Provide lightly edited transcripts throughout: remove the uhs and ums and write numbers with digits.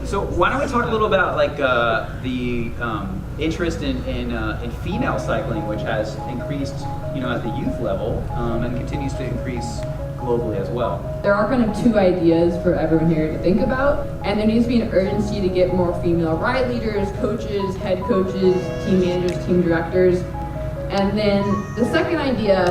So why don't we talk a little about like the interest in female cycling, which has increased, at the youth level and continues to increase globally as well. There are kind of two ideas for everyone here to think about, and there needs to be an urgency to get more female ride leaders, coaches, head coaches, team managers, team directors. And then the second idea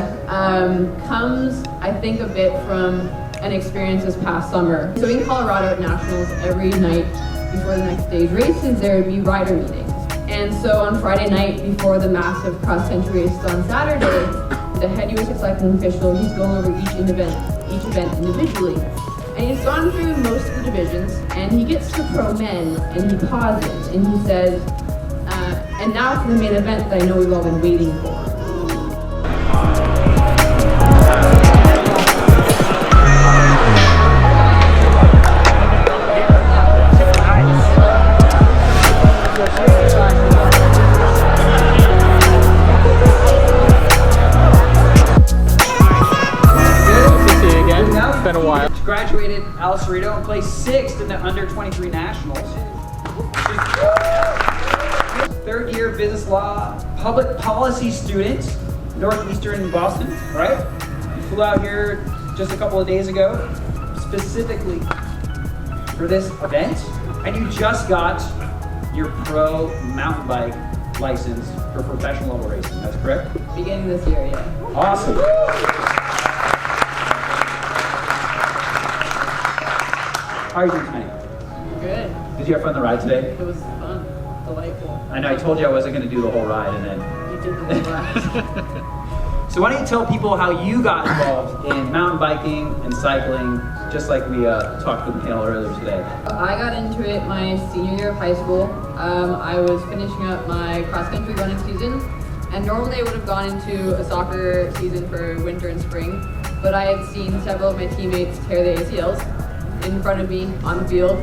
comes, I think, a bit from an experience this past summer. So in Colorado at Nationals, every night before the next day's races, there would be rider meetings. And so on Friday night before the massive cross-country race on Saturday, the head U.S. cycling official, he's going over each event individually. And he's gone through most of the divisions, and he gets to pro men, and he pauses, and he says, and now for the main event that I know we've all been waiting for. Been a while. Graduated Al Cerrito and placed 6th in the U23 Nationals. Third year business law, public policy student, NorthEastern in Boston, right? You flew out here just a couple of days ago, specifically for this event, and you just got your pro mountain bike license for professional level racing. That's correct? Beginning this year, yeah. Awesome. How are you doing tonight? Good. Did you have fun on the ride today? It was fun. Delightful. I know I told you I wasn't going to do the whole ride, and then... You did the whole ride. So why don't you tell people how you got involved in mountain biking and cycling, just like we talked with the panel earlier today? I got into it my senior year of high school. I was finishing up my cross-country running season, and normally I would have gone into a soccer season for winter and spring, but I had seen several of my teammates tear the ACLs in front of me on the field,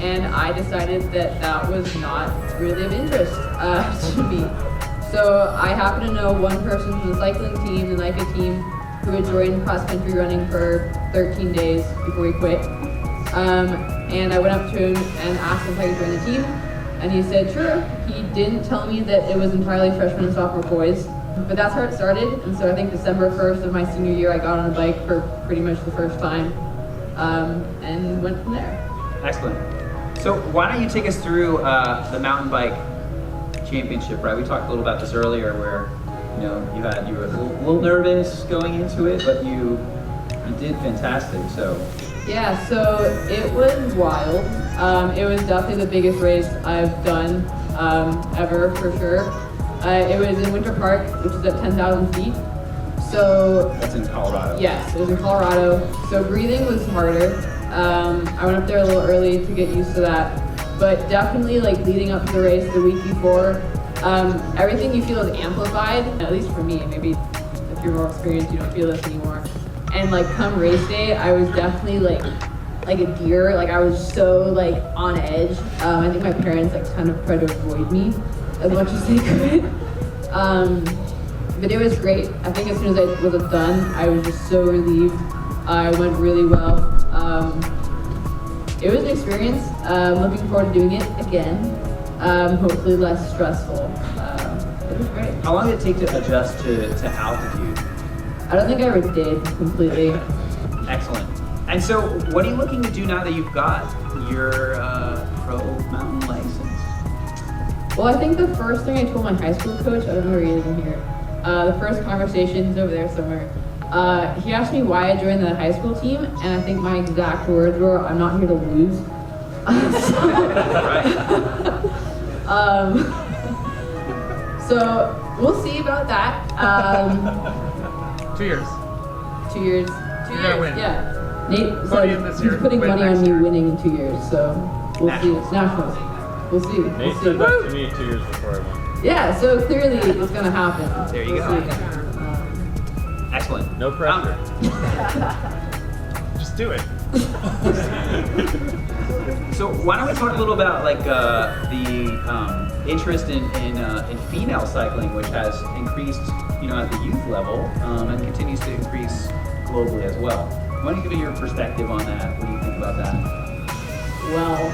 and I decided that that was not really of interest to me. So I happen to know one person from the cycling team, the NICA team, who had joined cross-country running for 13 days before he quit. And I went up to him and asked him if I could join the team, and he said sure. He didn't tell me that it was entirely freshmen and sophomore boys, but that's how it started. And so I think December 1st of my senior year, I got on a bike for pretty much the first time. And went from there. Excellent. So why don't you take us through the mountain bike championship, right? We talked a little about this earlier, where you were a little nervous going into it, but you did fantastic. So yeah, so it was wild. It was definitely the biggest race I've done ever, for sure. It was in Winter Park, which is at 10,000 feet. So that's in Colorado. Yes, it was in Colorado. So breathing was harder. I went up there a little early to get used to that, but definitely like leading up to the race the week before, everything you feel is amplified. At least for me, maybe if you're more experienced, you don't feel this anymore. And like come race day, I was definitely like a deer. Like I was so like on edge. I think my parents like kind of tried to avoid me as much as they could. But it was great. I think as soon as I was done, I was just so relieved. I went really well. It was an experience. Looking forward to doing it again. Hopefully less stressful. It was great. How long did it take to adjust to altitude? I don't think I ever did completely. Excellent. And so what are you looking to do now that you've got your pro mountain license? Well, I think the first thing I told my high school coach, I don't know where he is in here, the first conversation's over there somewhere. He asked me why I joined the high school team, and I think my exact words were, "I'm not here to lose." So we'll see about that. 2 years. 2 years. You're gonna win. Yeah. Nate Podium said this year, he's putting win money next on me year. winning in 2 years, so we'll see. It's Nationals. We'll see. Nate We'll said see. that to me 2 years before I won. Yeah, so clearly it's gonna happen. There you We'll go. see. Excellent. No pressure. Just do it. So why don't we talk a little about like the interest in female cycling, which has increased, at the youth level and continues to increase globally as well. Why don't you give me your perspective on that? What do you think about that? Well,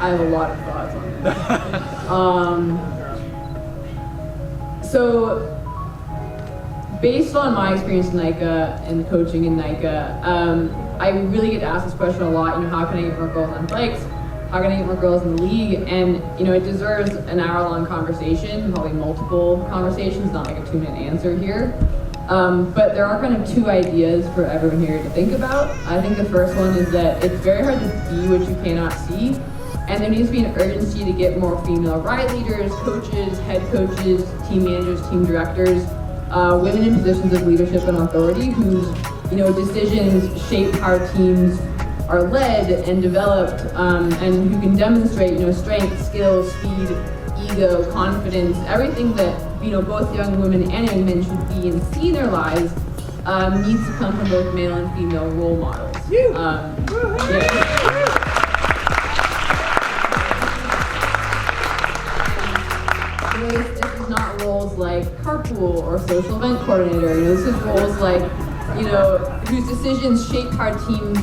I have a lot of thoughts on this. So, based on my experience in NICA and coaching in NICA, I really get asked this question a lot. How can I get more girls on bikes? How can I get more girls in the league? And it deserves an hour-long conversation, probably multiple conversations, not like a 2-minute answer here. But there are kind of 2 ideas for everyone here to think about. I think the first one is that it's very hard to see what you cannot see. And there needs to be an urgency to get more female ride leaders, coaches, head coaches, team managers, team directors, women in positions of leadership and authority whose decisions shape how teams are led and developed, and who can demonstrate strength, skill, speed, ego, confidence, everything that both young women and young men should be and see in their lives needs to come from both male and female role models. This is not roles like carpool or social event coordinator. This is roles like whose decisions shape how teams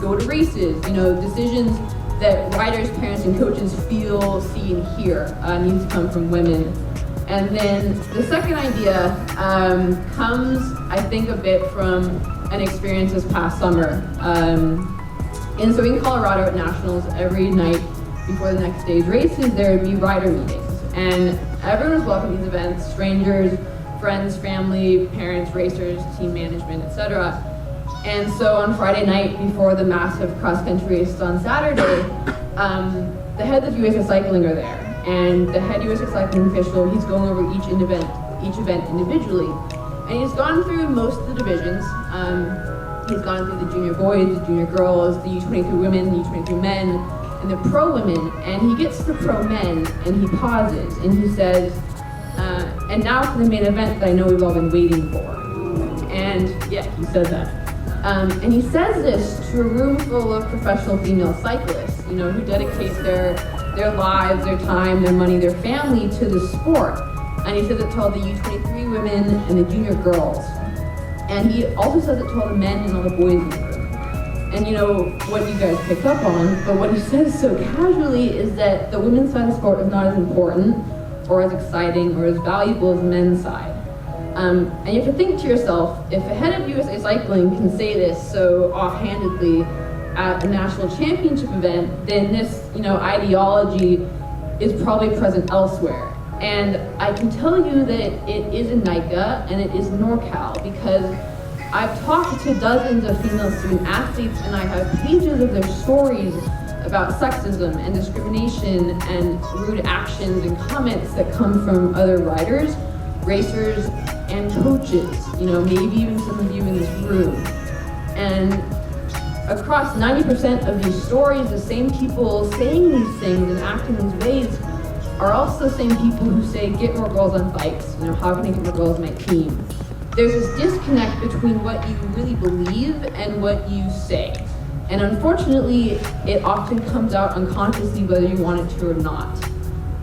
go to races. Decisions that riders, parents, and coaches feel, see, and hear needs to come from women. And then the second idea comes, I think, a bit from an experience this past summer. And so in Colorado at Nationals, every night before the next day's races, there would be rider meetings. And everyone was welcome to these events, strangers, friends, family, parents, racers, team management, etc. And so on Friday night before the massive cross-country race on Saturday, the heads of USA Cycling are there. And the head USA Cycling official, he's going over each event individually. And he's gone through most of the divisions. He's gone through the junior boys, the junior girls, the U23 women, the U23 men, and the pro women. And he gets to the pro men and he pauses and he says, and now for the main event that I know we've all been waiting for. And yeah, he said that. And he says this to a room full of professional female cyclists, who dedicate their lives, their time, their money, their family to the sport. And he says it to all the U23 women and the junior girls. And he also says it to all the men and all the boys in the room. And what you guys picked up on, but what he says so casually is that the women's side of the sport is not as important or as exciting or as valuable as the men's side. And you have to think to yourself, if a head of USA Cycling can say this so offhandedly at a national championship event, then this, ideology is probably present elsewhere. And I can tell you that it is in NICA and it is in NorCal because I've talked to dozens of female student athletes and I have pages of their stories about sexism and discrimination and rude actions and comments that come from other riders, racers, and coaches, maybe even some of you in this room. And across 90% of these stories, the same people saying these things and acting these ways are also the same people who say, get more girls on bikes, how can I get more girls on my team? There's this disconnect between what you really believe and what you say. And unfortunately, it often comes out unconsciously whether you want it to or not.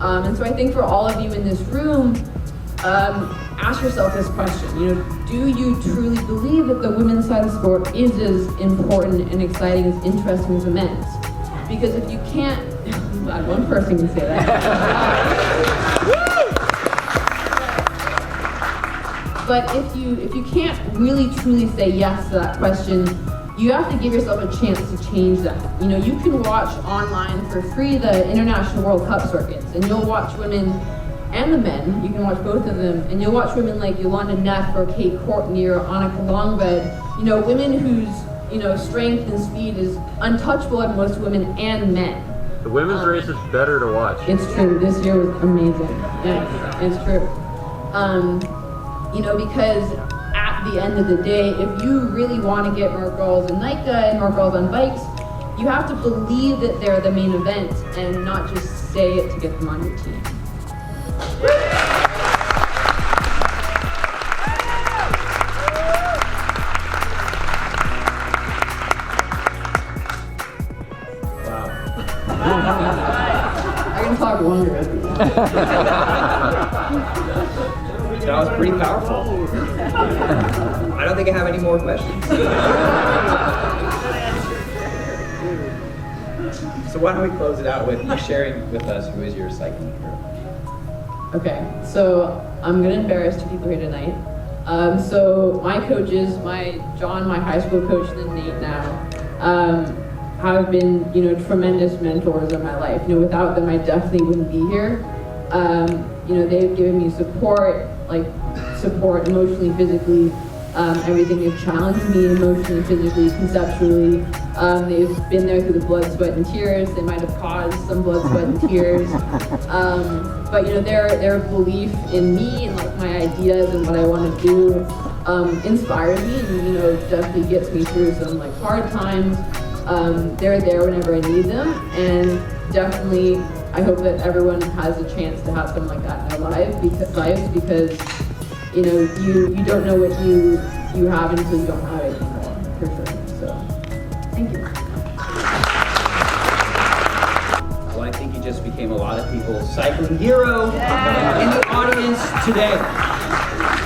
And so I think for all of you in this room, ask yourself this question, do you truly believe that the women's side of sport is as important and exciting, as interesting as the men's? Because if you can't, I'm glad one person can say that. But if you can't really truly say yes to that question, you have to give yourself a chance to change that. You can watch online for free the International World Cup circuits, and you'll watch women and the men, you can watch both of them, and you'll watch women like Yolanda Neff or Kate Courtney or Annika Longbed, women whose, strength and speed is untouchable at most women and men. The women's race is better to watch. It's true, this year was amazing. Yeah, it's true. Because at the end of the day, if you really want to get more girls in NICA and more girls on bikes, you have to believe that they're the main event and not just say it to get them on your team. I can talk longer. That was pretty powerful. I don't think I have any more questions. So So why don't we close it out with you sharing with us who is your cycling hero? Okay, so I'm gonna embarrass two people here tonight. So my coaches, John, my high school coach, and then Nate now, have been, tremendous mentors in my life. Without them, I definitely wouldn't be here. They've given me support emotionally, physically, everything. They've challenged me emotionally, physically, conceptually. They've been there through the blood, sweat, and tears. They might have caused some blood, sweat, and tears. But their belief in me and like my ideas and what I want to do inspires me and definitely gets me through some like hard times. They're there whenever I need them, and definitely I hope that everyone has a chance to have something like that in their lives because you don't know what you have until you don't have it anymore, for sure. So thank you. Well, I think you just became a lot of people's cycling hero in the audience today.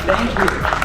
Thank you.